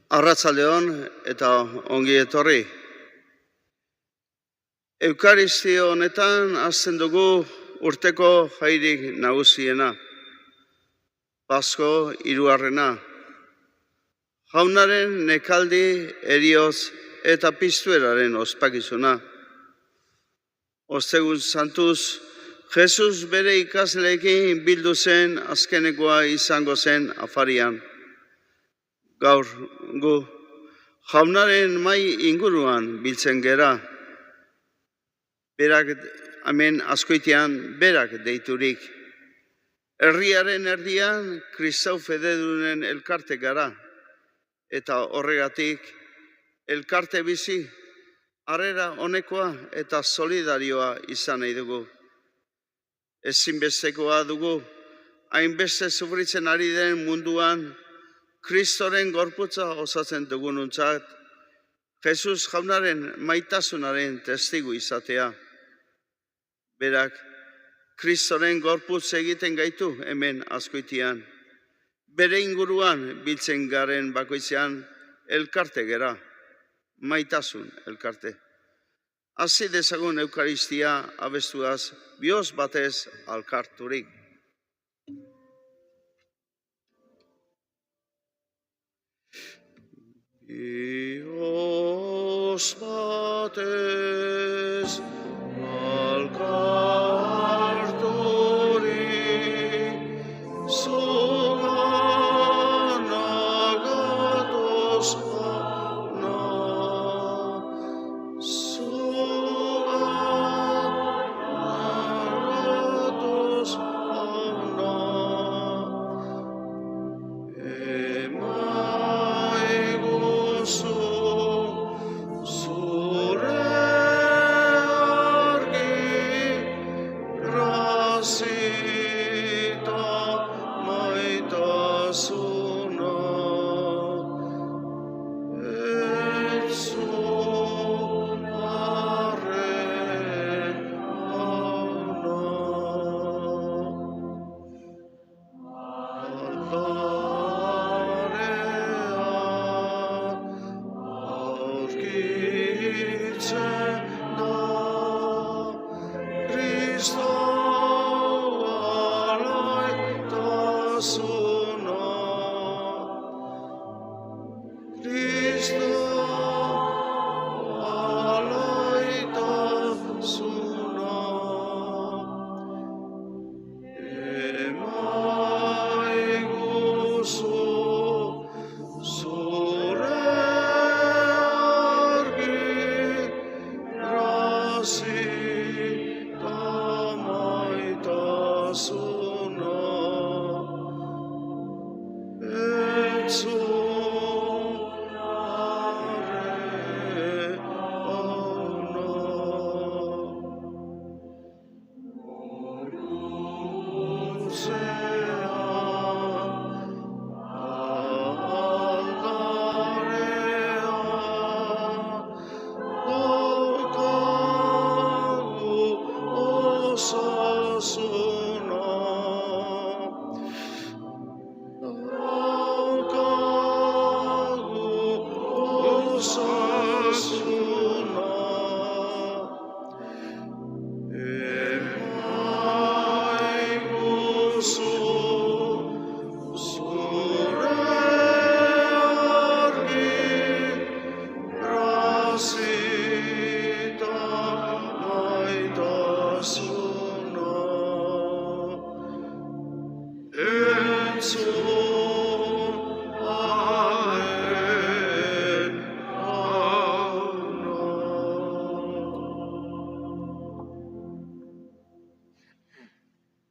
Arratsaldeon eta ongi etorri. Eukaristio honetan hasten dugu urteko jairik nagusiena, Pasko hirugarrena. Jaunaren nekaldi, herioz eta piztueraren ospakizuna. Ostegun santuz, Jesus bere ikasleekin bildu zen azkenekoa izango zen afarian. Gaur gu jaunaren mai inguruan biltzen gera. Berak hemen azkoitian berak deiturik. Herriaren erdian kristau fededunen elkarte gara. Eta horregatik elkarte bizi, harrera honekoa eta solidarioa izan nahi dugu. Ezinbestekoa dugu, hainbeste sufritzen ari den munduan, Kristoren gorputza osatzen dugunontzat, Jesus jaunaren maitasunaren testigu izatea. Berak, Kristoren gorputz egiten gaitu hemen azkoitian. Bere inguruan biltzen garen bakoitzean elkarte gera, maitasun elkarte. Hasi dezagun Eukaristia abestuaz, bihotz batez alkarturik. Bihotz batez alkarturik, zugana gatoz hana, zugana gatoz hana.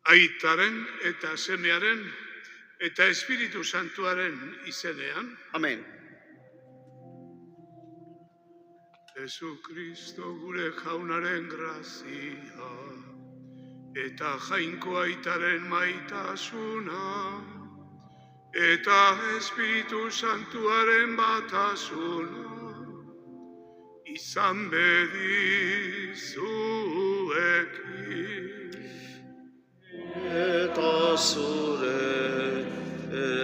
Aitaren eta Semearen eta Espiritu Santuaren izenean. Amen. Jesukristo gure jaunaren grazia eta jainko aitaren maitasuna eta Espiritu Santuaren batasuna izan bedizuekin. Eta zure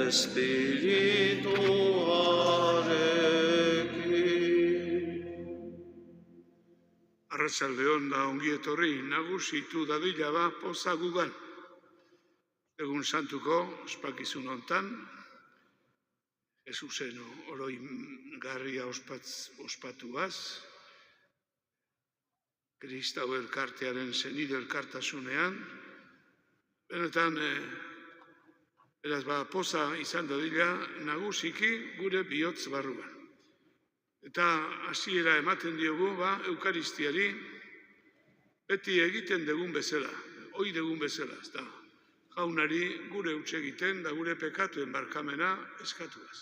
espirituaren Arratsaldeon da ongi etorri nagusitu dadila ba poza gugan. Egun santuko ospakizun hontan, Jesusen oroingarria ospatuaz, Kristau elkartearen senide elkartasunean, benetan, beraz ba poza izan dadila nagusiki gure bihotz barruan. Eta hasiera ematen diogu ba Eukaristiari beti egiten dugun bezala, ohi dugun bezala, ezta. Jaunari gure huts egiten da gure pekatuen barkamena eskatuaz.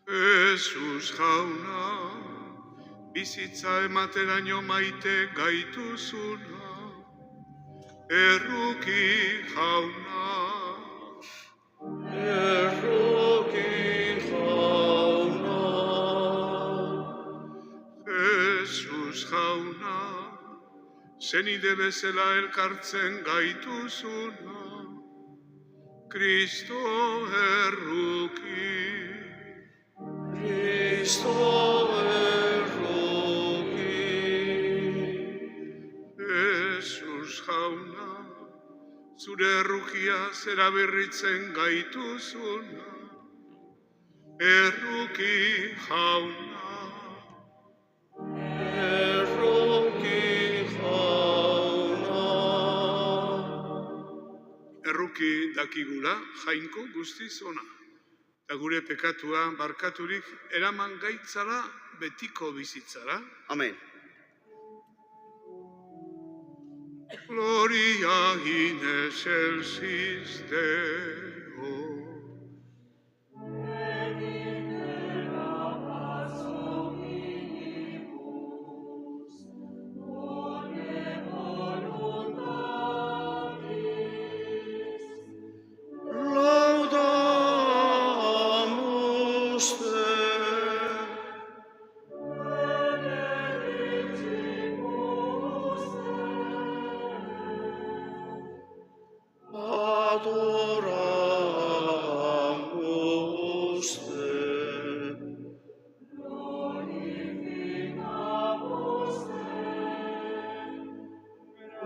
Jesus jauna, bizitza emateraino maite gaituzuna, erruki jauna, Jesus jauna, senide bezala elkartzen gaituzuna, Kristo erruki. Jesus jauna, zure errukia zera berritzen gaituzuna, erruki jauna. Erruki dakigula jainko guztiz ona. Eta gure pekatua barkaturik eraman gaitzala betiko bizitzara. Amen. Gloria in excelsis Deo.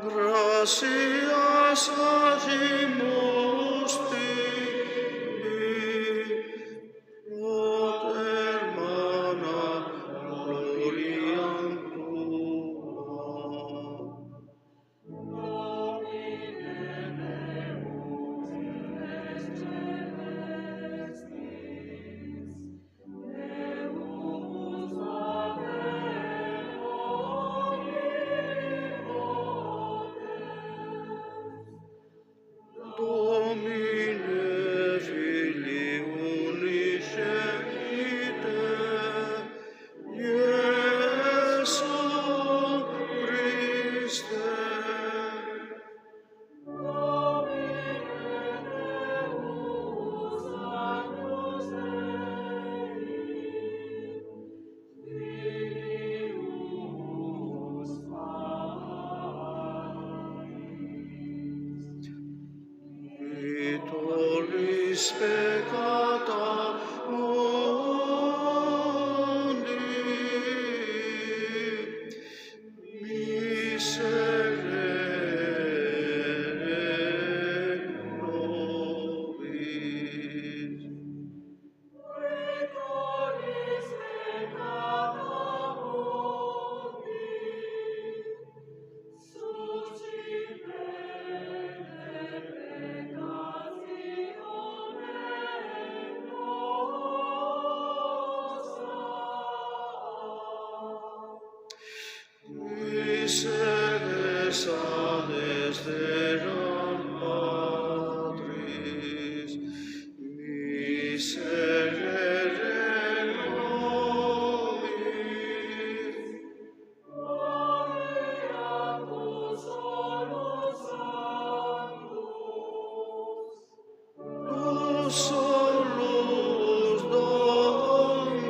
Gracias hacemos hermana, gloria tua. Domine Filii unicepite, Iesu Christe. Tollis peccata mundi, miserere nobis. Miserere sales deram Patris, miserere nobis. Tu solus Dominus,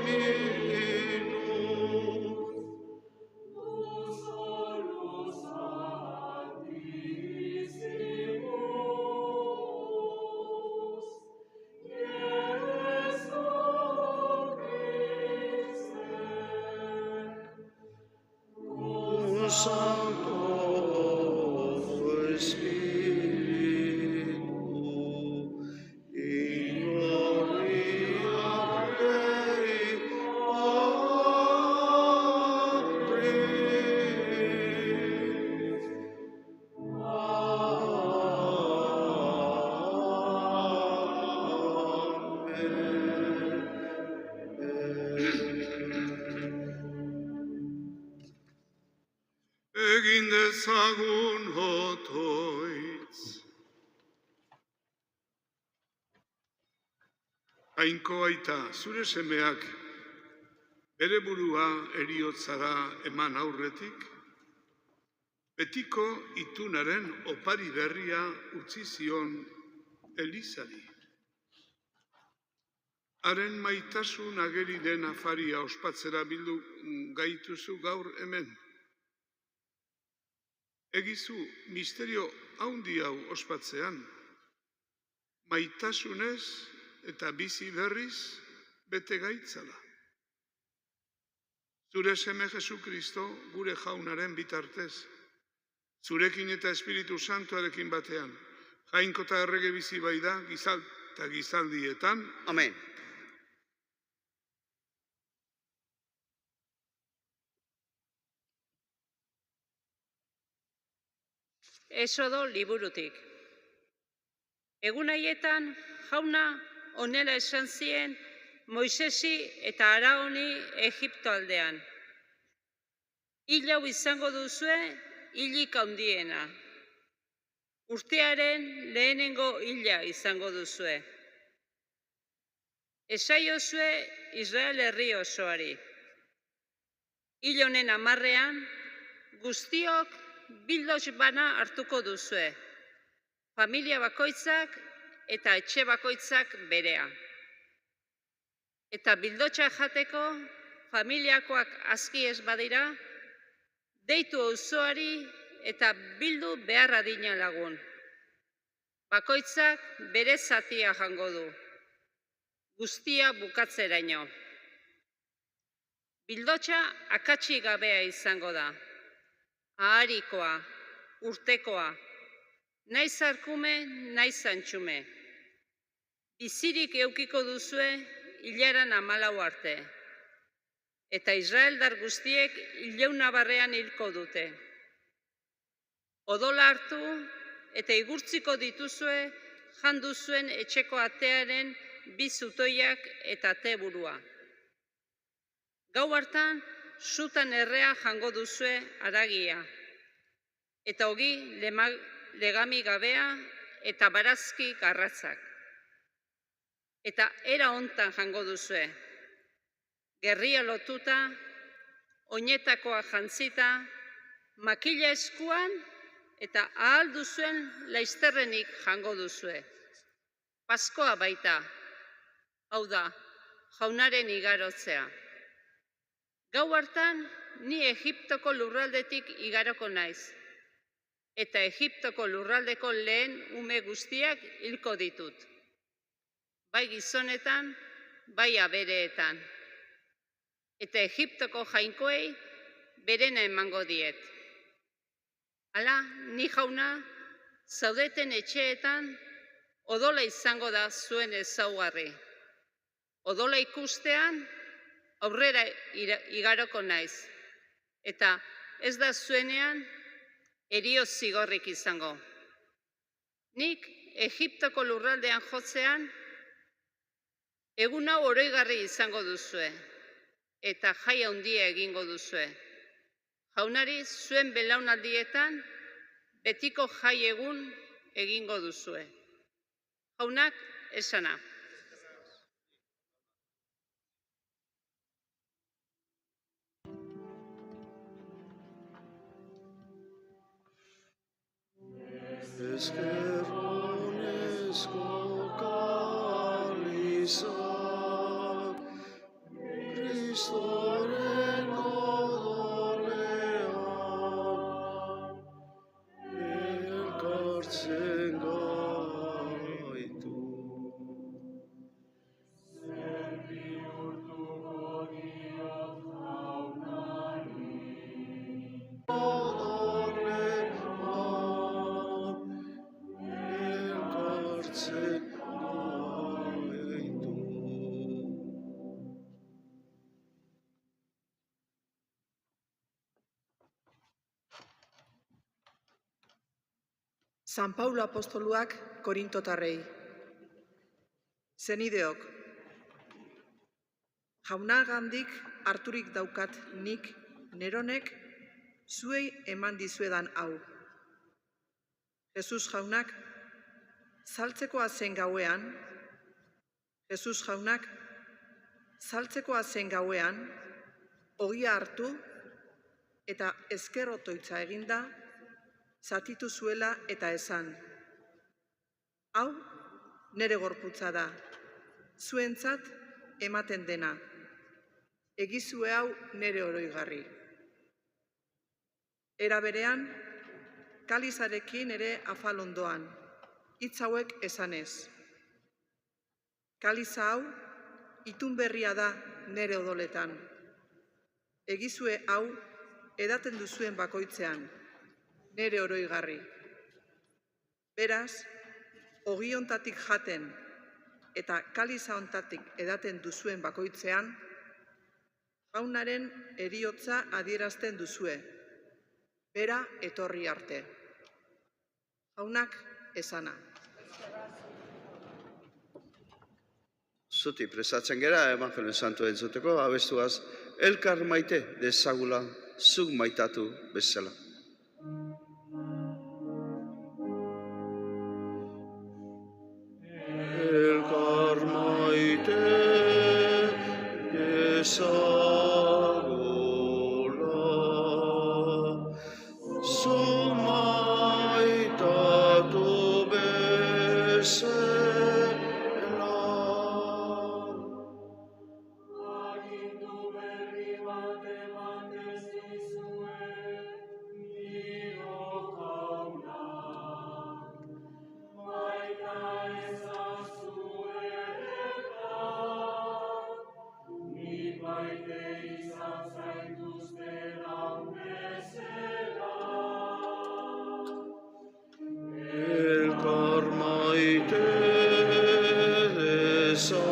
Santo Espíritu, in gloria Dei Patris. Egin dezagun otoitz. Ainko aita, zure semeak bere burua heriotzara eman aurretik, betiko itunaren opari berria utzi zion Elizari. Haren maitasun ageri den afaria ospatzera bildu gaituzu gaur hemen. Egizu misterio haundi hau ospatzean, maitasunez eta bizi berriz bete gaitzala. Zure seme Jesu Kristo gure jaunaren bitartez, zurekin eta Espiritu Santuarekin batean, jainko eta errege bizi bai da eta gizaldietan. Amen. Esodo liburutik. Egun haietan jauna honela esan zien Moisesi eta Araoni Egipto aldean. Hil hau izango duzue hilik handiena. Urtearen lehenengo hila izango duzue. Esaiozue Israel herri osoari. Hil honen 10ean guztiok bildots bana hartuko duzue, familia bakoitzak eta etxe bakoitzak berea. Eta bildotsa jateko, familiakoak aski ez badira, deitu auzoari eta bildu behar adina lagun. Bakoitzak bere zatia jango du, guztia bukatzeraino. Bildotsa akatsi gabea izango da. Aharikoa, urtekoa, naiz arkume, naiz antxume. Bizirik eukiko duzue hilaran 14 arte. Eta Israeldar guztiek 100 barrean hilko dute. Odola hartu eta igurtziko dituzue jan duzuen etxeko atearen 2 zutoiak eta ate burua. Gau hartan, sutan errea jango duzue haragia, eta ogi legami gabea eta barazki garratzak. Eta era hontan jango duzue, gerria lotuta, oinetakoa jantzita, makila eskuan eta ahal duzuen laizterrenik jango duzue. Paskoa baita, hau da, jaunaren igarotzea. Gau hartan, ni Egiptoko lurraldetik igaroko naiz, eta Egiptoko lurraldeko lehen ume guztiak hilko ditut. Bai gizonetan, bai abereetan. Eta Egiptoko jainkoei berena emango diet. Hala, ni jauna, zaudeten etxeetan, odola izango da zuen ezaugarri. Odola ikustean, aurrera igaroko naiz, eta ez da zuenean herio zigorrik izango. Nik Egiptoko lurraldean jotzean, egun hau oroigarri izango duzue, eta jai handia egingo duzue. Jaunari zuen belaunaldietan betiko jai egun egingo duzue. Jaunak esana. Eskerronezko kalizak, Kristoren odolean, elkartzen gaitu. Zer bihurtuko diot jaunari, San Paulo apostoluak Korintotarrei. Zenideok, jaunagandik harturik daukat nik neronek zuei eman dizuedan hau. Jesus jaunak saltzekoa zen gauean, ogia hartu eta ezker otoitza eginda, zatitu zuela eta esan: hau nere gorputza da, zuentzat ematen dena, egizue hau nere oroigarri. Era berean, kalizarekin ere afal ondoan, hitz hauek esanez: kaliza hau itun berria da nere odoletan, egizue hau edaten duzuen bakoitzean, nere oroigarri. Beraz, ogi hontatik jaten eta kaliza hontatik edaten duzuen bakoitzean, jaunaren heriotza adierazten duzue, bera etorri arte. Jaunak esana. Zuti prestatzen gera, Evangelio Santu entzuteko, abestuaz, elkar maite dezagula, zuk maitatu bezala. Elkar maite dezagula, zuk maitatu bezala. Elkar maite dezagula,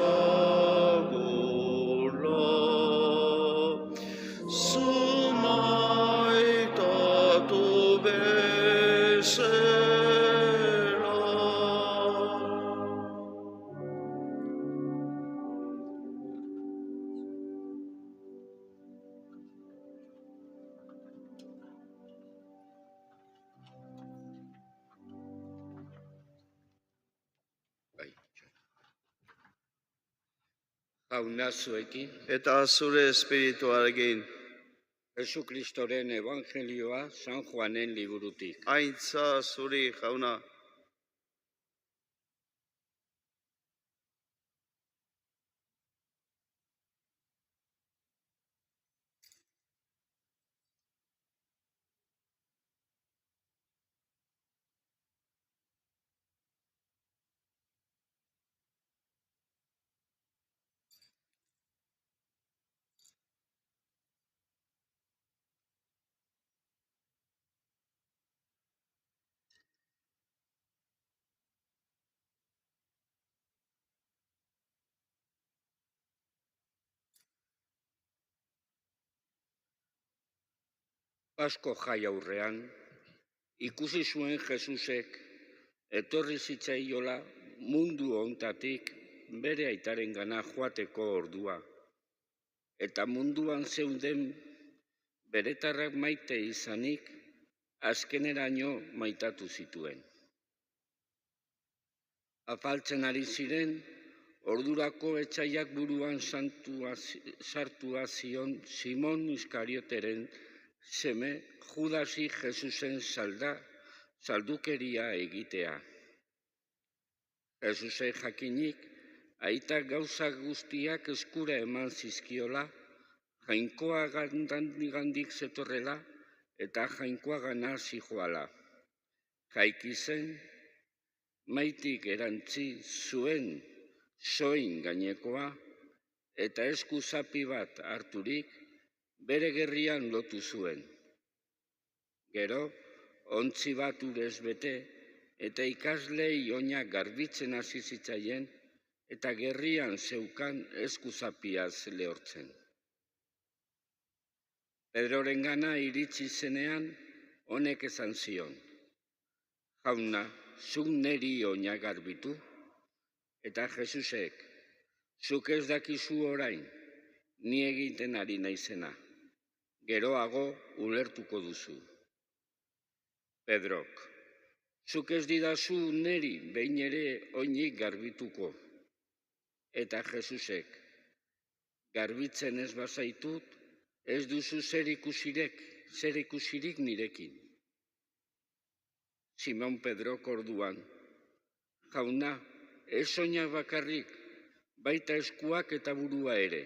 zu maitatu bezala. Jauna zuekin, Eta zure espirituarekin, Jesu Kristoren Evangelioa San Juanen liburutik. aintza zuri jauna. Pasko jai aurrean, ikusi zuen Jesusek etorri zitzaiola mundu hontatik bere aitarengana joateko ordua, eta munduan zeuden beretarrak maite izanik, azkeneraino maitatu zituen. Afaltzen ari ziren, ordurako etsaiak buruan sartua zion Simon Iskarioteren seme Judasi Jesusen saldukeria egitea. Jesusek jakinik, aitak gauza guztiak eskura eman zizkiola, jainkoa gandik zetorrela eta jainkoa gana zijoala. Jaiki zen, maitik erantzi zuen soin gainekoa eta esku zapi bat harturik bere gerrian lotu zuen. Gero, ontzi bat urez bete eta ikaslei oinak garbitzen hasi zitzaien eta gerrian zeukan esku zapiaz lehortzen. Pedrorengana iritsi zenean, honek esan zion: Jauna, zuk neri oina garbitu? Eta Jesusek, zuk ez dakizu orain, ni egiten ari naizena. Geroago ulertuko duzu. Pedrok, zuk ez didazu neri behin ere oinik garbituko. Eta Jesusek, garbitzen ez bazaitut, ez duzu zer ikusirik nirekin. Simon Pedrok orduan, jauna, ez oinak bakarrik, baita eskuak eta burua ere.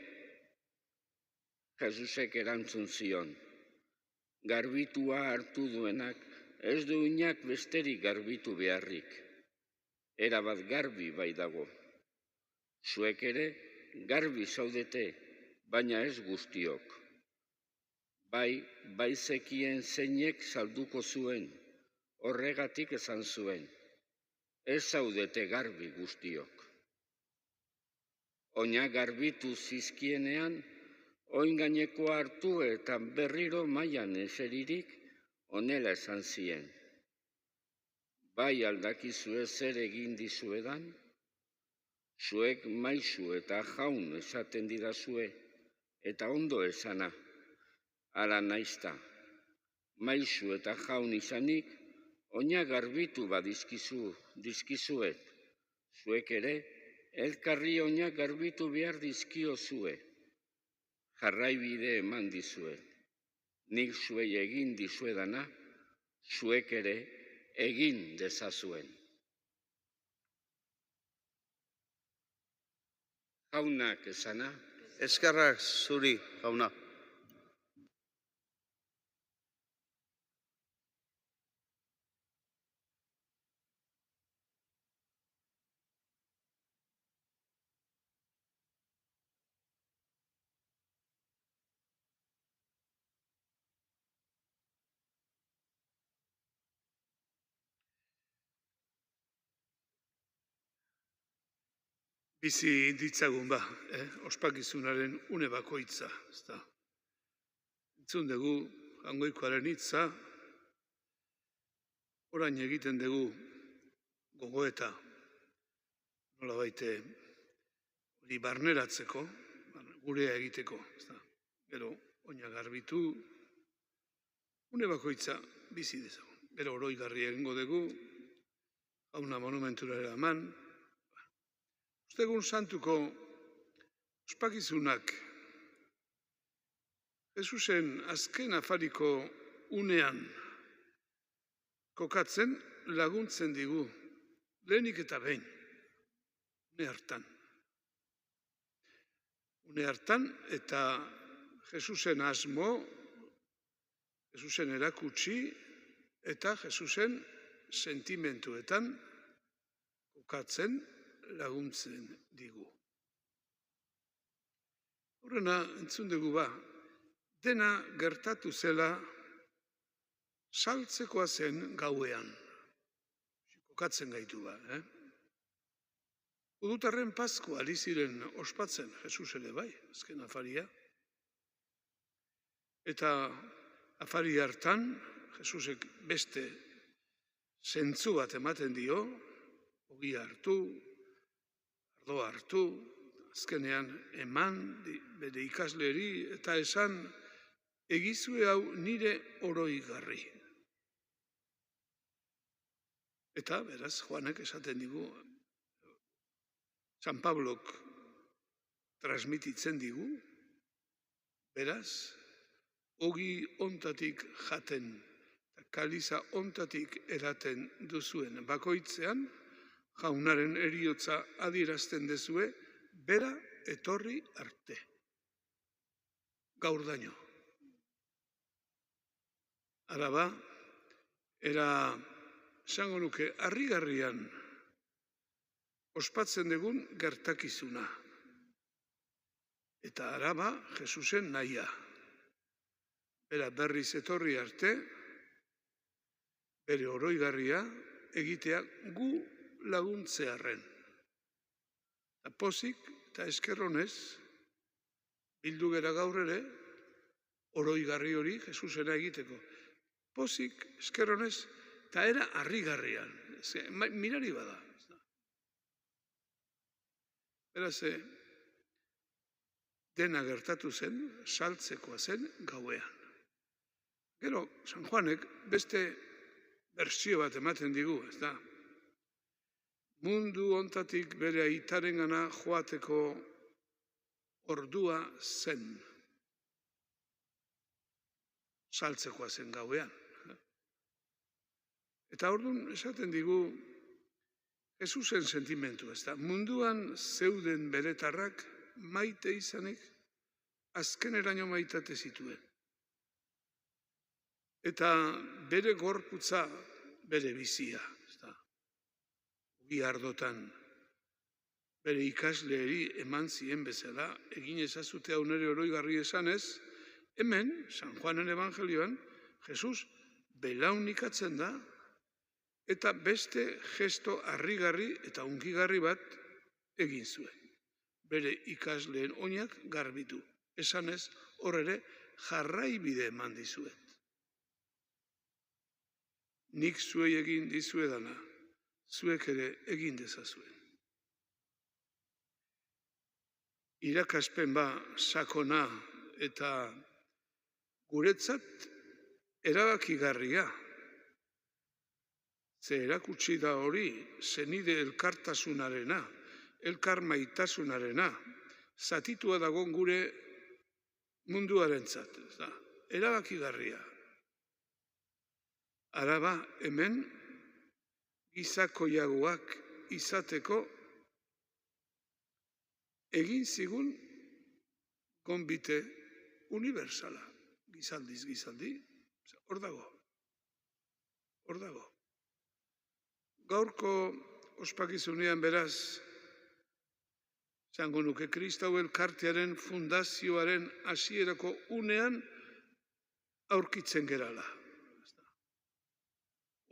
Jesusek erantzun zion, garbitua hartu duenak, ez du oinak besterik garbitu beharrik. Erabat garbi bai dago. Zuek ere, garbi zaudete, baina ez guztiok. Bai zekien zeinek salduko zuen, horregatik esan zuen. Ez zaudete garbi guztiok. Oinak garbitu zizkienean, oin gainekoa hartu eta berriro mailan eseririk, honela esan zien. Bai aldakizue zer egin dizuedan, zuek maisu eta jaun esaten didazue, eta ondo esana. Hala naizta, maisu eta jaun izanik, oinak garbitu dizkizuet. Zuek ere, elkarri oinak garbitu behar dizkiozue. Jarraibide eman dizuet. Nik zuei egin dizuedana, zuek ere egin dezazuen. Jaunak esana, Eskerrak zuri, jauna. Bizi ditzagun ospakizunaren une bakoitza, ezta. Entzun dugu Jaungoikoaren hitza, orain egiten dugu gogoeta, nolabait hori barneratzeko, gurea egiteko, ezta. Gero, oinak garbitu, une bakoitza bizi dezagun. Gero oroigarri egingo dugu, jauna monumentura eraman. Ostegun santuko ospakizunak Jesusen azken afariko unean kokatzen laguntzen digu, lehenik eta behin, une hartan. Une hartan eta Jesusen asmo, Jesusen erakutsi eta Jesusen sentimentuetan kokatzen laguntzen digu. Horrena entzun dugu dena gertatu zela saltzekoa zen gauean. Kokatzen gaitu Udutarren Paskua ari ziren ospatzen Jesus ere bai, azken afaria. Eta afari hartan, Jesusek beste zentzu bat ematen dio, ogia hartu, ardoa hartu, azkenean eman bere ikasleri eta esan egizue hau nire oroigarri. Eta beraz Joanek esaten digu, San Pablok transmititzen digu, beraz, ogi ontatik jaten, kaliza ontatik eraten duzuen bakoitzean, jaunaren heriotza adierazten dezue, bera etorri arte. Gaurdaino. Araba, era esango nuke harrigarrian ospatzen dugun gertakizuna. Eta araba, Jesusen nahia. Bera berriz etorri arte, bere oroigarria egitea gu laguntzearren. Eta pozik eta eskerronez, bildu gera gaur ere, oroigarri hori Jesusena egiteko. Pozik, eskerronez, eta era harrigarrian. Mirari bada. Beraz, dena gertatu zen, saltzekoa zen gauean. Gero, San Juanek beste bertsio bat ematen digu, ez da? Mundu hontatik bere aitarengana joateko ordua zen. Saltzekoa zen gauean. Eta orduan esaten digu Jesusen sentimentu, ez da? Munduan zeuden beretarrak maite izanik azkeneraino maitate zituen. Eta bere gorputza, bere bizia, ez da? Ugi ardotan bere ikasleeri eman zien bezala, egin ezazute hau nere oroigarri esanez, hemen, San Juanen Evangelioan, Jesus belaunikatzen da, eta beste gesto harrigarri eta hunkigarri bat egin zuen. Bere ikasleen oinak garbitu. Esanez, hor ere jarraibide eman dizuet. Nik zuei egin dizuedana, zuek ere egin dezazuen. Irakaspen sakona eta guretzat erabakigarria. Ze erakutsi da hori senide elkartasunarena, elkar maitasunarena, zatitua dagon gure munduarentzat, ez da, erabakigarria. Araba hemen gizakoiagoak izateko egin zigun gonbite unibertsala. Gizaldiz gizaldi, hor dago. Hor dago. Gaurko ospakizunean beraz, zango nuke Kristau elkartearen fundazioaren hasierako unean aurkitzen gerala.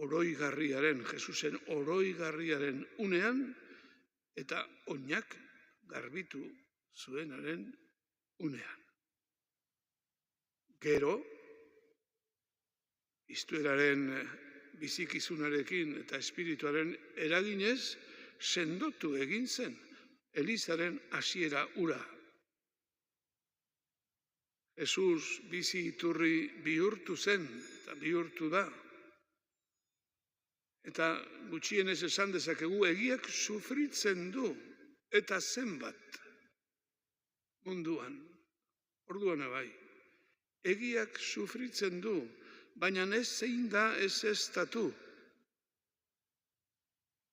Oroigarriaren, Jesusen oroigarriaren unean, eta oinak garbitu zuenaren unean. Gero, istueraren bizikizunarekin eta espirituaren eraginez, sendotu egin zen Elizaren hasiera ura. Jesus bizi iturri bihurtu zen, eta bihurtu da. Eta gutxienez esan dezakegu egiak sufritzen du, eta zenbat munduan, orduan bai. Egiak sufritzen du, baina ez zein da ez estatu.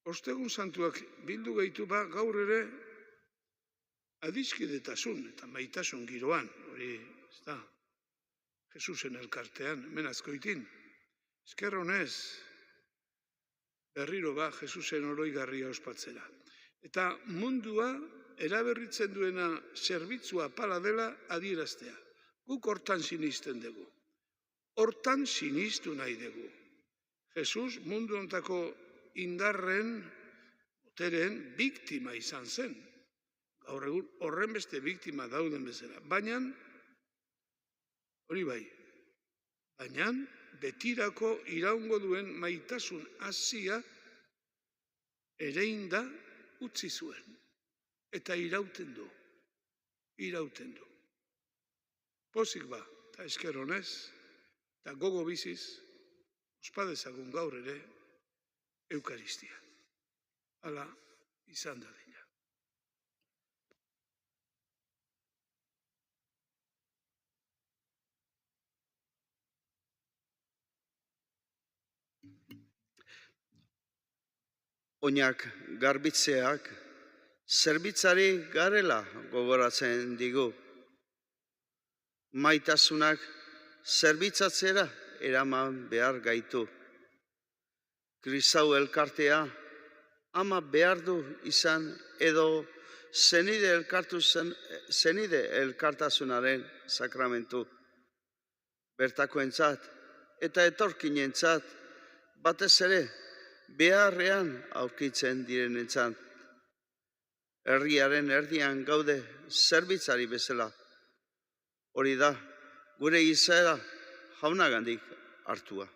Ostegun santuak bildu gaitu gaur ere adiskidetasun eta maitasun giroan, hori ez da, Jesusen elkartean, hemen Azkoitin. Esker honez, berriro Jesusen oroigarria ospatzera. Eta mundua eraberritzen duena zerbitzua pala dela adieraztea. Guk hortan sinisten dugu. Hortan sinistu nahi dugu. Jesus mundu hontako indarren, boteren biktima izan zen. Gaur egun horren beste biktima dauden bezala. Baina, hori bai, baina betirako iraungo duen maitasun hasia ereinda utzi zuen. Eta irauten du. Irauten du. Pozik eta esker honez, eta gogo biziz, ospadezagun gaur ere, Eukaristia. Hala izan dadila. Oinak garbitzeak zerbitzari garela gogoratzen digu. Maitasunak zerbitzatzera eraman behar gaitu. Kristau elkartea ama behar du izan edo zenide elkartasunaren sakramentu. Bertakoentzat eta etorkinentzat batez ere beharrean aurkitzen direnentzat. Herriaren erdian gaude zerbitzari bezala. Hori da, gure izaera jaunagandik hartua.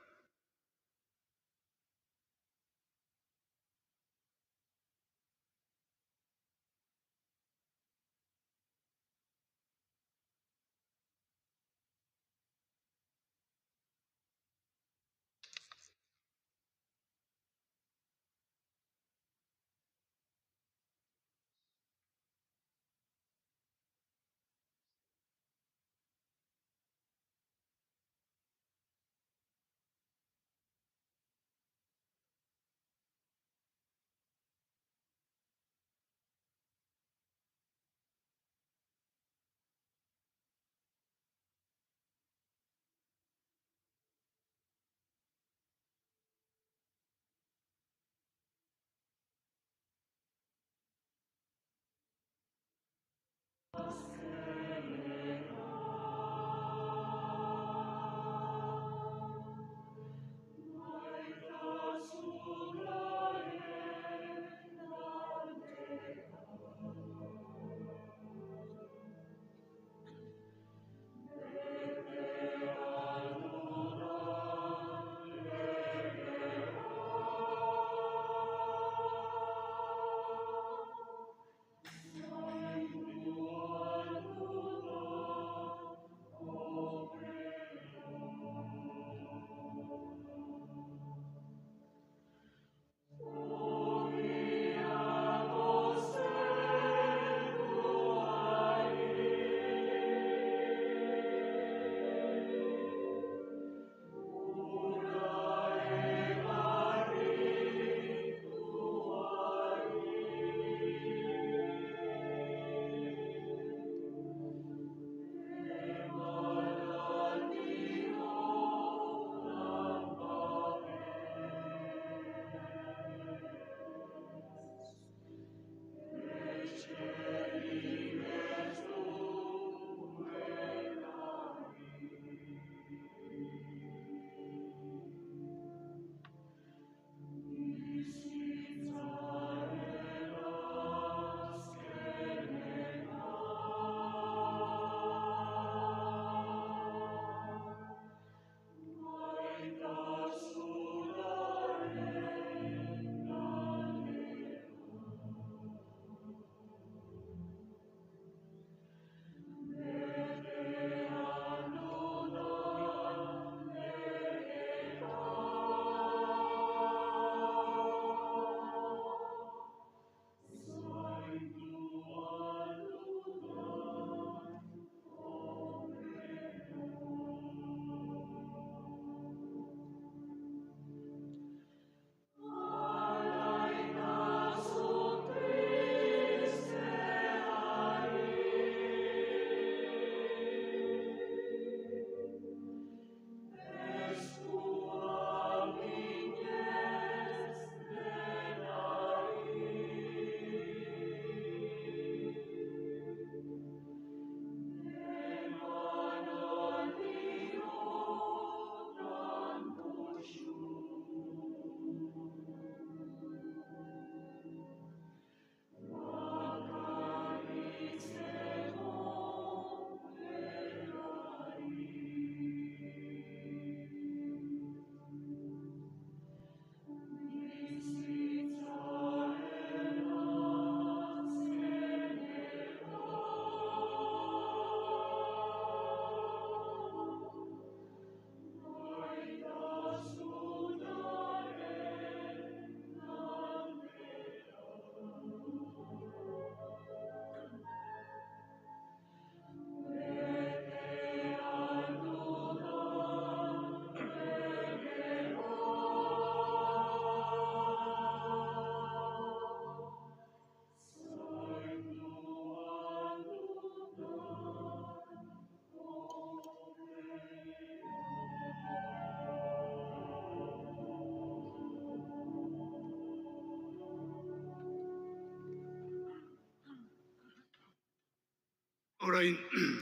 Orain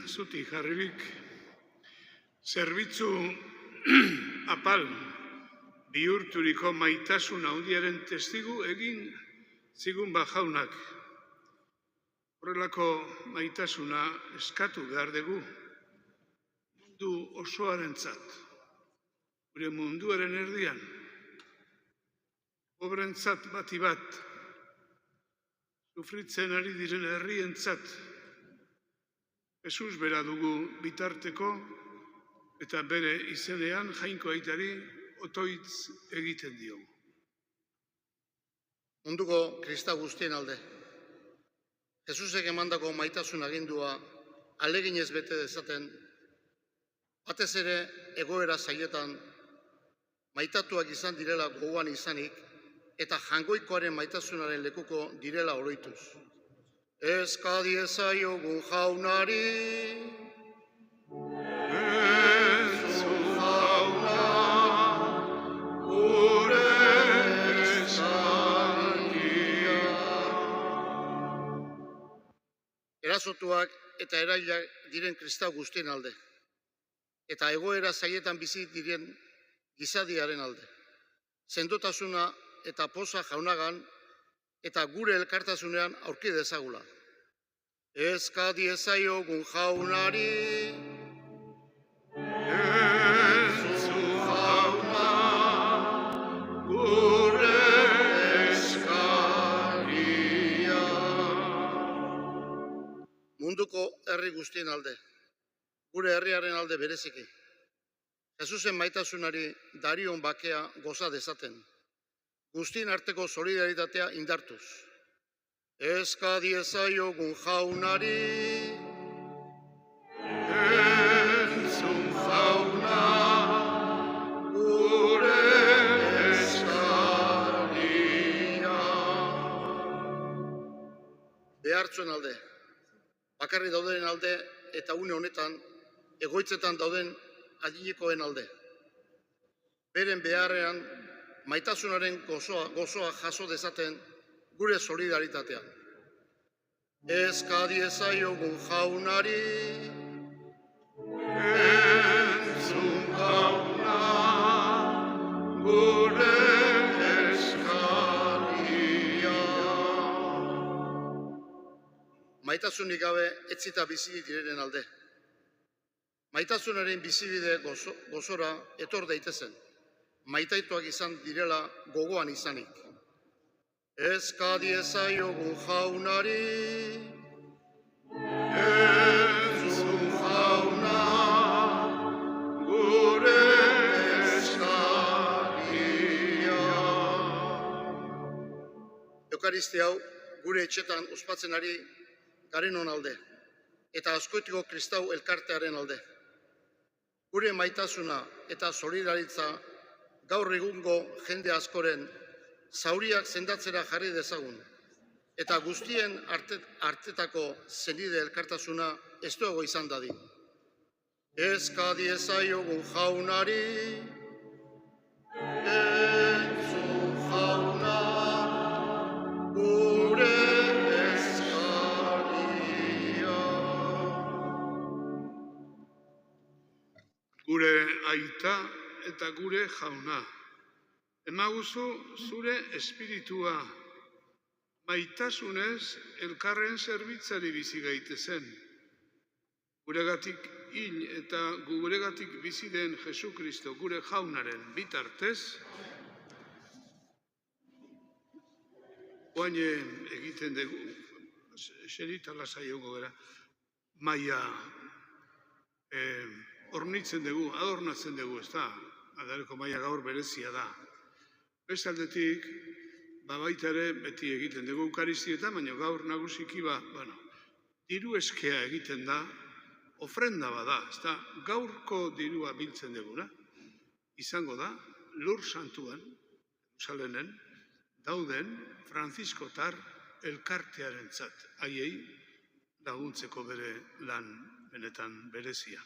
zutik jarririk, zerbitzu apal bihurturiko maitasun handiaren testigu egin zigun jaunak. Horrelako maitasuna eskatu behar dugu mundu osoarentzat, gure munduaren erdian, pobrentzat bati bat, sufritzen ari diren herrientzat, Jesus bera dugu bitarteko eta bere izenean Jainko Aitari otoitz egiten diogu. Munduko kristau guztien alde. Jesusek emandako maitasun agindua aleginez bete dezaten, batez ere egoera zailetan maitatuak izan direla gogoan izanik eta jangoikoaren maitasunaren lekuko direla oroituz. Eska diezaiogun jaunari, entzun jauna, gure esaldia. Erasotuak eta erailak diren kristau guztien alde, eta egoera zailetan bizi diren gizadiaren alde. Sendotasuna eta poza jaunagan eta gure elkartasunean aurki dezagula. Eska diezaiogun jaunari, entzun jauna, gure eskaria. Munduko herri guztien alde, gure herriaren alde bereziki. Jesusen maitasunari darion bakea goza dezaten. Guztien arteko solidaritatea indartuz. Eska diezaiogun jaunari, entzun jauna, gure eskaria. Behartzuen alde, bakarri dauden alde eta une honetan, egoitzetan dauden adinekoen alde. Beren beharrean, maitasunaren gozoa jaso dezaten gure solidaritatea. Eska diezaiogun jaunari, entzun jauna, gure eskaria. Maitasunik gabe etzita bizi direnen alde. Maitasunaren bizibide gozora etor daitezen. Maitaituak izan direla gogoan izanik. Eska diezaiogun jaunari, entzun jauna, gure eskaria. Eukaristia hau gure etxetan ospatzen ari garenon alde, eta askoitiko kristau elkartearen alde. Gure maitasuna eta solidaritza gaur egungo jende askoren zauriak sendatzera jarri dezagun, eta guztien artetako zenide elkartasuna estuago izan dadin. Eska diezaiogun jaunari, entzun jauna, gure eskaria. Gure aita eta gure jauna, emaguzu zure espiritua, maitasunez elkarren zerbitzari bizi gaitezen. Guregatik hil eta guregatik bizi den Jesu Kristo gure jaunaren bitartez, oain egiten dugu, xerita lasaioko gara, maia hornitzen dugu, adornatzen dugu, ez da, adareko maia gaur berezia da. Beste aldetik, baita ere beti egiten dugu eukaristietan, baina gaur nagusiki diru eskea egiten da, ofrenda bada, ez da, gaurko dirua biltzen duguna, izango da, Lur Santuan, Jerusalenen, dauden Franziskotar elkartearentzat, haiei laguntzeko bere lan benetan berezia.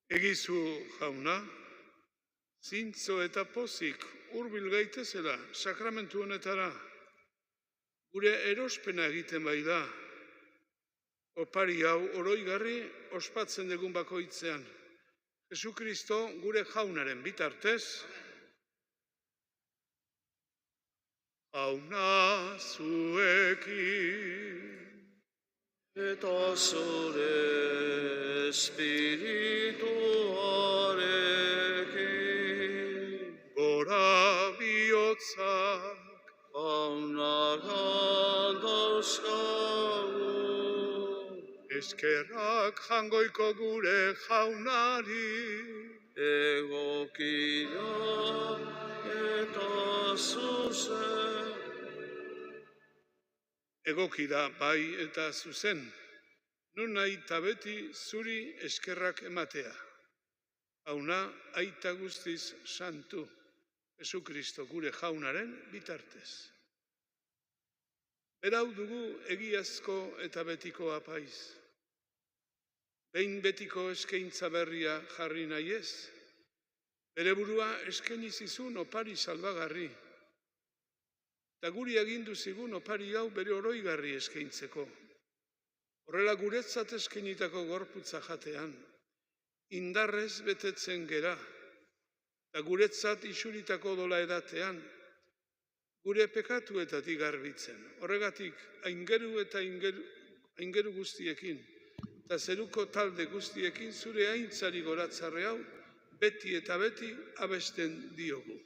Egizu jauna, zintzo eta pozik hurbil gaitezela sakramentu honetara, gure erospena egiten bai da, opari hau oroigarri ospatzen dugun bakoitzean, Jesukristo gure jaunaren bitartez, jauna zuekin. Eta zure espirituarekin, Gora bihotzak, jaunagan dauzkagu, eskerrak jangoiko gure jaunari, egokia eta zuzen. Egoki da bai eta zuzen, non nahi eta beti zuri eskerrak ematea. Jauna aita guztiz santu, Jesukristo gure jaunaren bitartez. Berau dugu egiazko eta betiko apaiz. Behin betiko eskaintza berria jarri nahi ez, bere burua eskaini zizun opari salbagarri, eta guri agindu zigun opari hau bere oroigarri eskaintzeko. Horrela guretzat eskainitako gorputza jatean, indarrez betetzen gera, eta guretzat isuritako dola edatean, gure pekatuetatik garbitzen. Horregatik, aingeru eta aingeru guztiekin, eta zeruko talde guztiekin zure aintzari goratzarre hau, beti eta beti abesten diogu.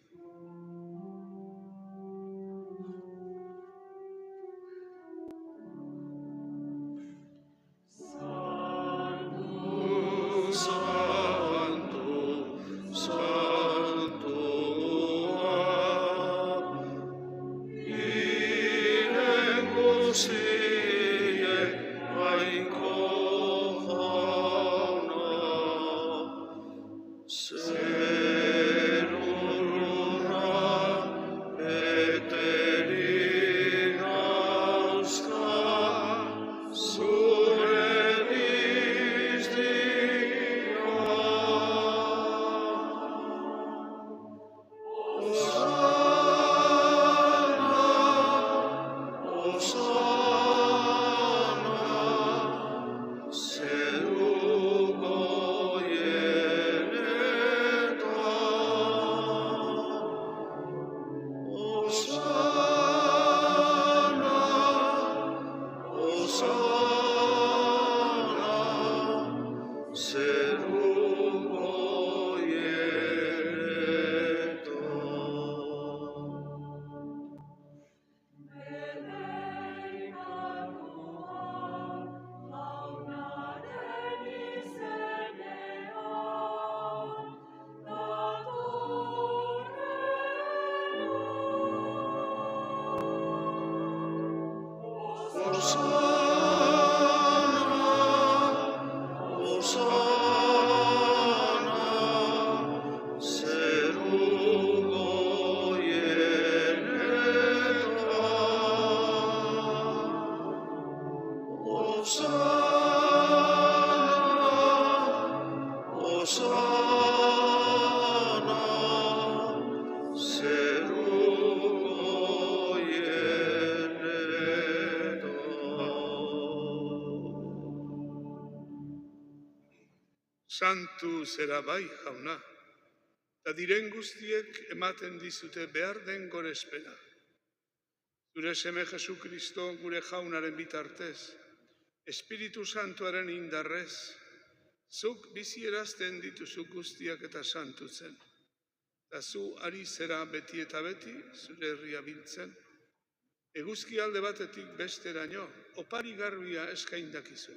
Santu zera bai, jauna, eta diren guztiek ematen dizute behar den gorespena. Zure seme Jesukristo gure jaunaren bitartez, Espiritu Santuaren indarrez, zuk bizierazten dituzu guztiak eta santutzen, eta zu ari zera beti eta beti zure herria biltzen, eguzki alde batetik besteraino, opari garbia eskaindakizu.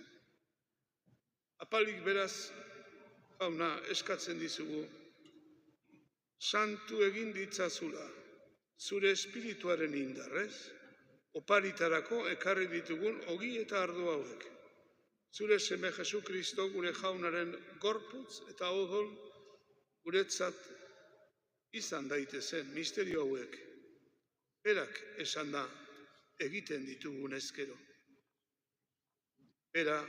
Apalik beraz, jauna, eskatzen dizugu, santu egin ditzazula, zure espirituaren indarrez, oparitarako ekarri ditugun ogi eta ardo hauek. Zure seme Jesukristo gure jaunaren gorputz eta odol guretzat izan daitezen misterio hauek. Berak esan da egiten ditugun ezkero. Bera,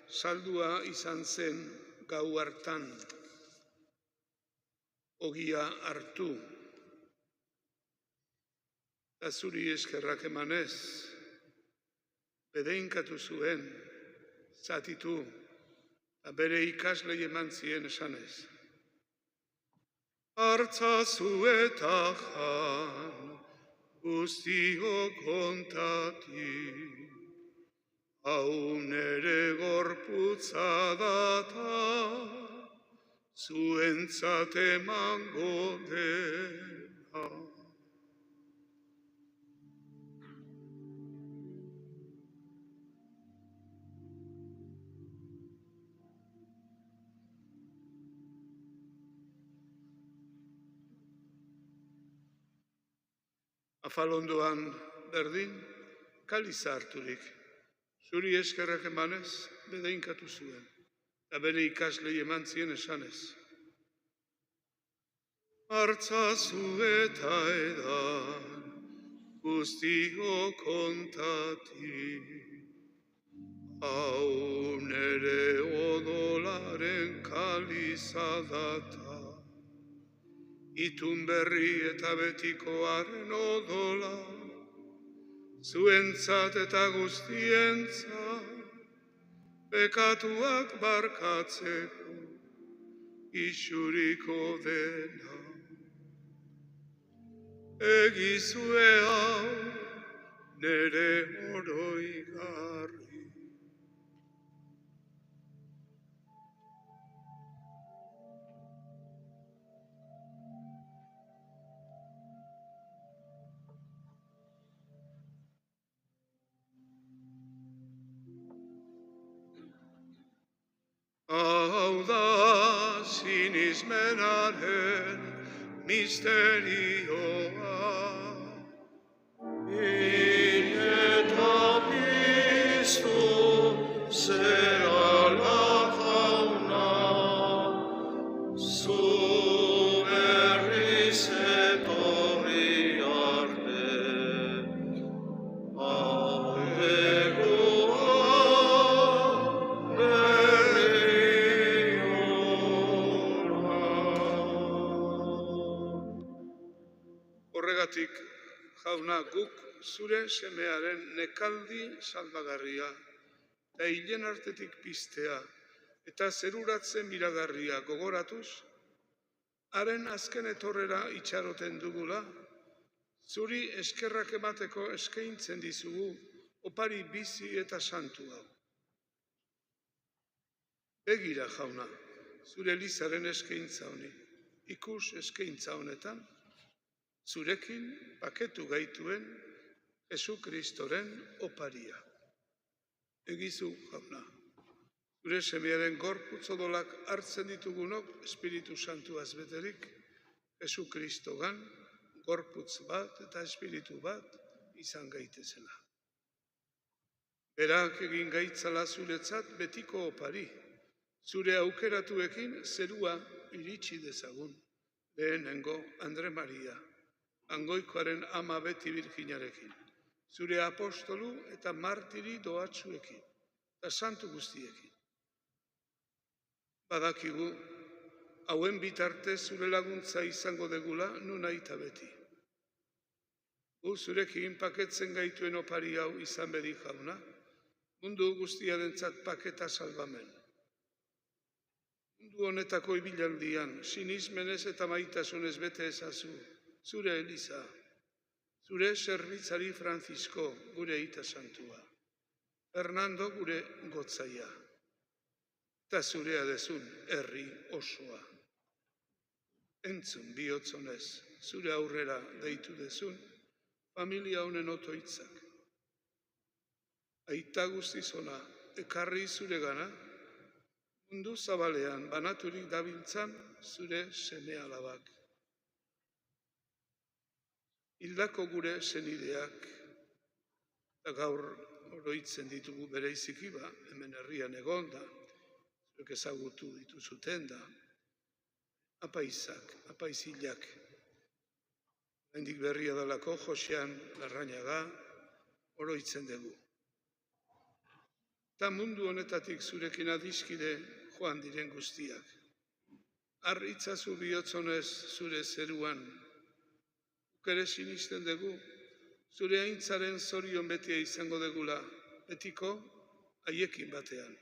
saldua izan zen gau hartan. ogia hartu, eta zuri eskerrak emanez, bedeinkatu zuen, zatitu, eta bere ikaslei eman zien esanez. Hartzazu eta jan, guztio kontati, hau nere gorputza data, zuentzat emango dena. Afalondoan berdin, kaliza harturik, zuri eskerrak emanez, bedeinkatu zuen, eta bere ikaslei eman zien esanez. Hartzazu eta edan, guztio kontati, hau nere odolaren kaliza data, itun berri eta betikoaren odola, zuentzat eta guztientzat, pekatuak barkatzeko, isuriko dena. Egizue hau nere oroigarri. Hau da sinismenaren misterioa. Hil eta piztu zerala jauna, zu berriz etorri arte, Horregatik, jauna, guk zure semearen nekaldi salbagarria, eta hilen artetik piztea, eta zeruratzen miragarria gogoratuz, haren azken etorrera itxaroten dugula, zuri eskerrak emateko eskaintzen dizugu, opari bizi eta santu hau. Begira, jauna, zure Elizaren eskaintza honi, ikus eskaintza honetan, zurekin paketu gaituen Jesu Kristoren oparia. Egizu, jauna, zure semearen gorputz odolak hartzen ditugunok Espiritu Santuaz beterik, Jesu Kristogan gorputz bat eta espiritu bat izan gaitezela. Berak egin gaitzala zuretzat betiko opari, zure aukeratuekin zerua iritsi dezagun, lehenengo Andre Maria, Angoikoaren ama beti birginarekin, zure apostolu eta martiri doatzuekin, eta santu guztiekin. Badakigu, hauen bitartez zure laguntza izango degula nun aita beti. Gu zurekin paketzen gaituen opari hau izan bedi jauna, mundu guztiarentzat paketa salbamen. Mundu honetako ibilaldian, sinismenez eta maitasunez bete ezazu, zure Eliza, zure zerbitzari Francisco, gure aita santua, Fernando gure gotzaia, eta zurea dezun herri osoa. Entzun bihotzonez, zure aurrera deitu dezun, familia honen otoitzak. Aita guztizona, ekarri zure gana, mundu zabalean banaturik dabiltzan zure seme alabak. Hildako gure senideak, eta gaur oroitzen ditugu bereiziki ba, hemen herrian egon da, zuek ezagutu dituzuten da, apaizak, apaizilak, hendik berria dalako Josean Larrañaga oroitzen dugu. Eta mundu honetatik zurekin adiskide joan diren guztiak. Har itzazu bihotzonez zure zeruan. Guk ere sinisten dugu, zure aintzaren zorion betia izango degula, betiko haiekin batean.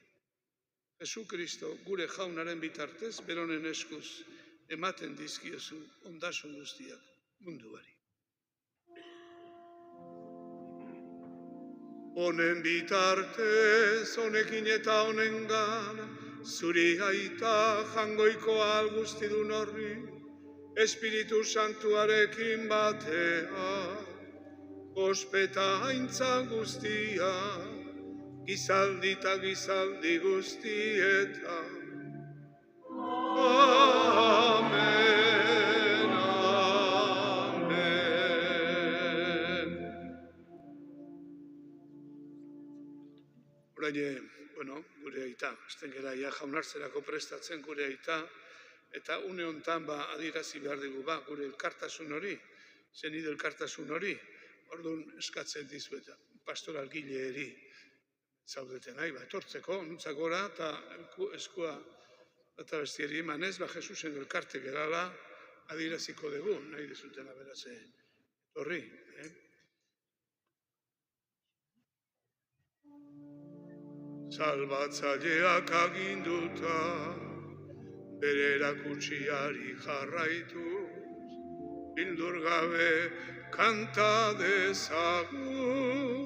Jesu Kristo gure jaunaren bitartez, beronen eskuz, ematen dizkiozu ondasun guztiak munduari. Honen bitartez, honekin eta honengan, zuri aita jangoikoa algustidun horri, Espiritu Santuarekin batea, ospeta haintza guztia, gizaldi eta gizaldi guztietan. Amen, amen. Orain, gure aita, esten gara jaunartzerako prestatzen gure aita, eta une hontan adierazi behar dugu gure elkartasun hori, zenide elkartasun hori, orduan eskatzen dizuet, pastoralgileeri zaudeten nahi, etortzeko, nuntzak gora, eta eskua eta bestieri emanez, Jesusen elkarte gerala adieraziko dugu, nahi dizutena beraz horri. Salbatzaileak aginduta, bere erakutsiari jarraituz, bildur gabe kanta dezagun.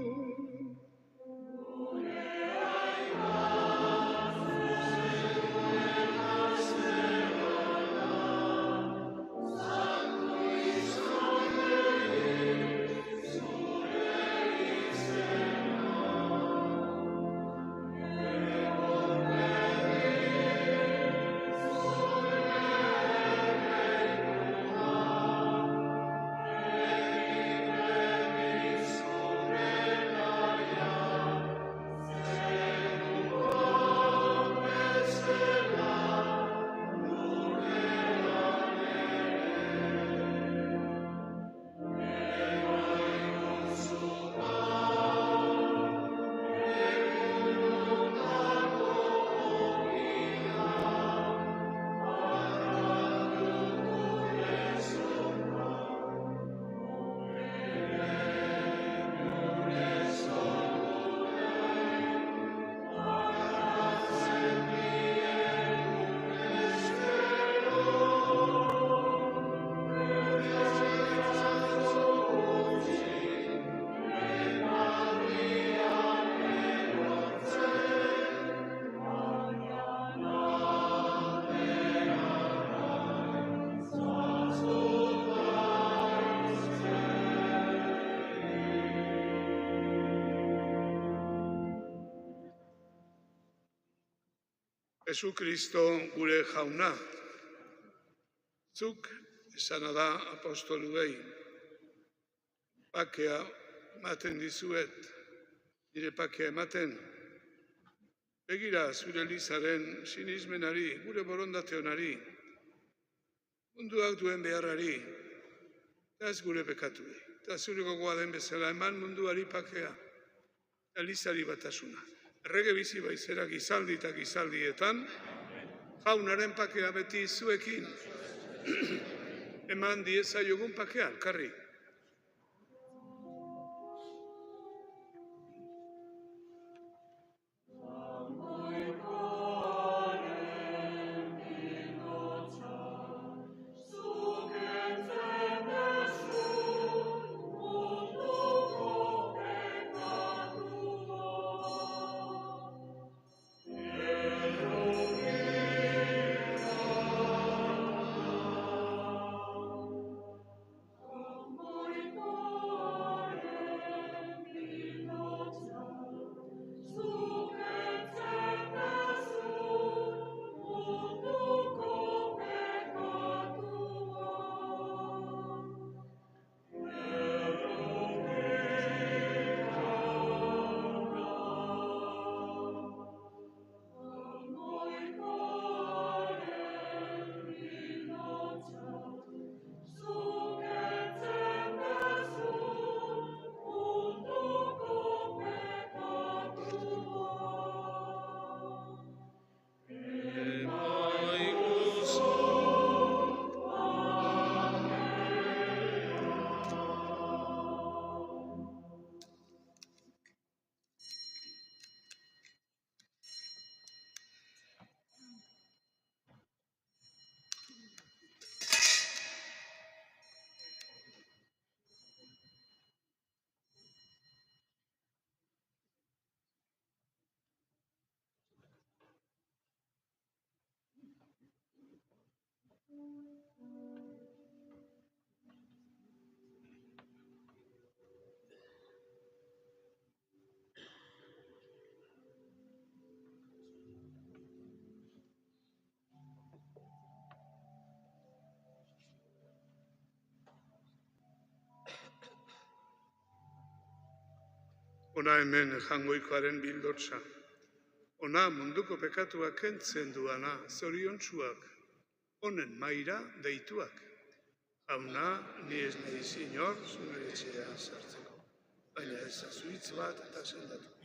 Jesu Kristo gure jauna, zuk esana da apostoluei, pakea ematen dizuet, nire pakea ematen, begira zure Elizaren sinismenari, gure borondate honari, munduak duen beharrari, eta ez gure pekatuei, eta zure gogoa den bezala eman munduari pakea, Elizari batasuna. Errege bizi baizera gizaldi eta gizaldietan, jaunaren pakea beti zuekin, eman diezaiogun pakea, elkarri. Ona hemen jangoikoaren bildotsa. Ona munduko pekatuak kentzen duana, zoriontsuak, honen maira deituak. Jauna, ni ez naiz inor zure etxean sartzeko, baina ezazu hitz bat eta sendatu.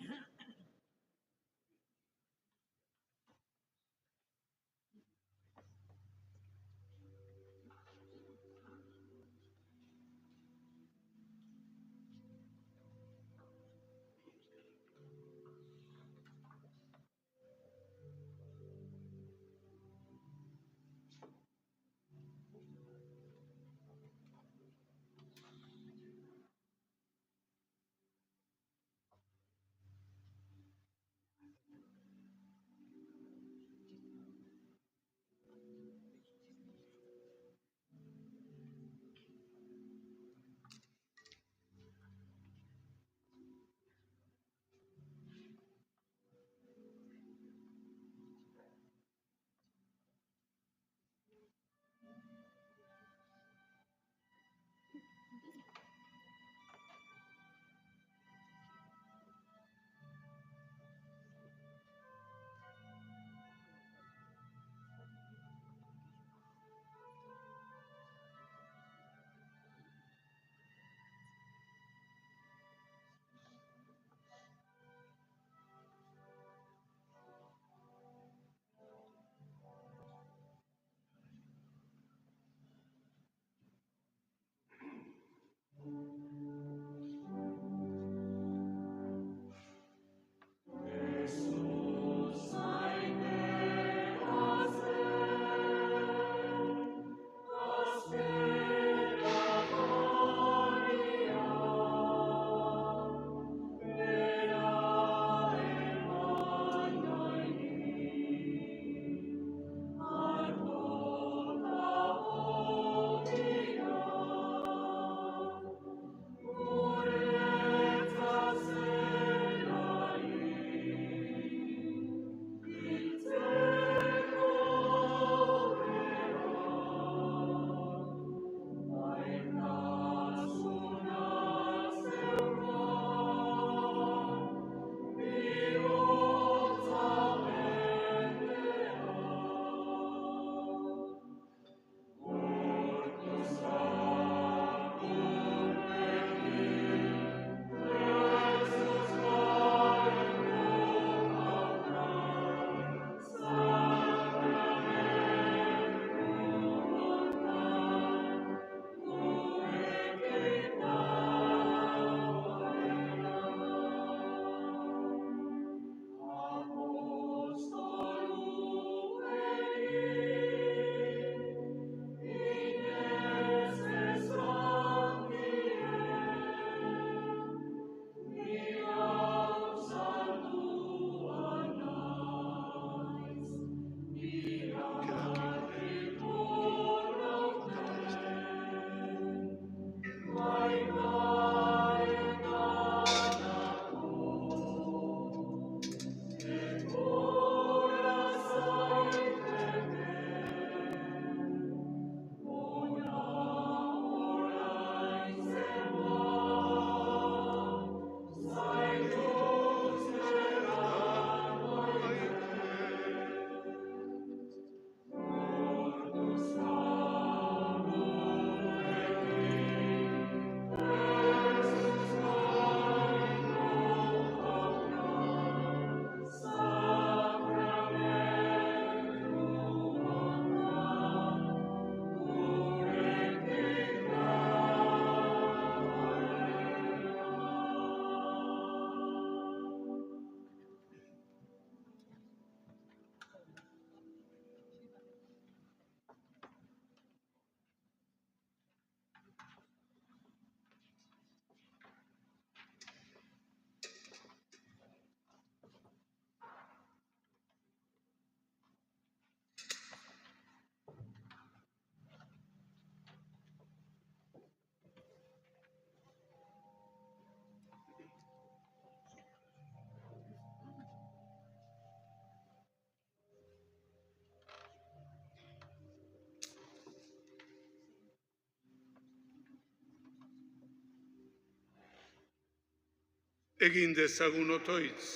Egin dezagun otoitz.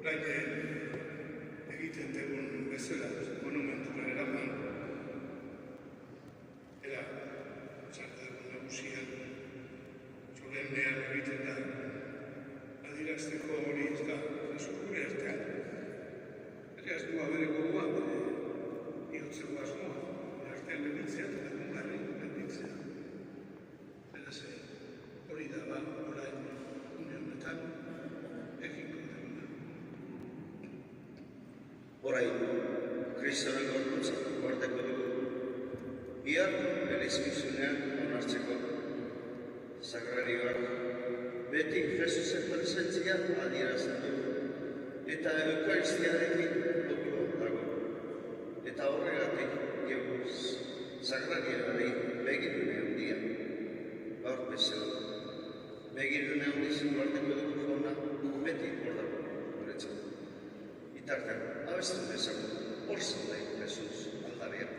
Orain egiten dugun bezala monumentura eraman, era txartako nagusian, solemnean egiten da, adierazteko hori ez da, jaso gure artean. Bere asmoa bere gogoa, bere bihotzeko asmoa, bere artean gelditzea eta lagungarri gelditzea. Beraz, hori da ba, orain une honetan, egingo duguna. Orain, Kristoren gorputza guardeko dugu. Bihar, bere izkizunean onartzeko. Sagrarioak beti Jesusen presentzia adierazten du. Eta Eukaristiarekin lotua dago. Eta horregatik dioguz, Sagrarioari begirune handia. Gaur bezala, begirune handiz guardeko dugu jauna, beti hor dago guretzat. Bitartean, abestu dezagun, hor zaude Jesus aldaria.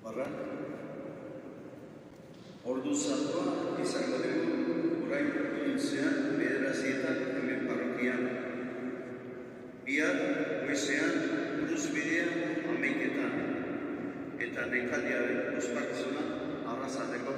Barra. Ordu santua izango dugu orain iluntzean 9:00 hemen parrokian. Bihar goizean kruzbidea 11:00 eta nekaldiaren ospakizuna arrazateko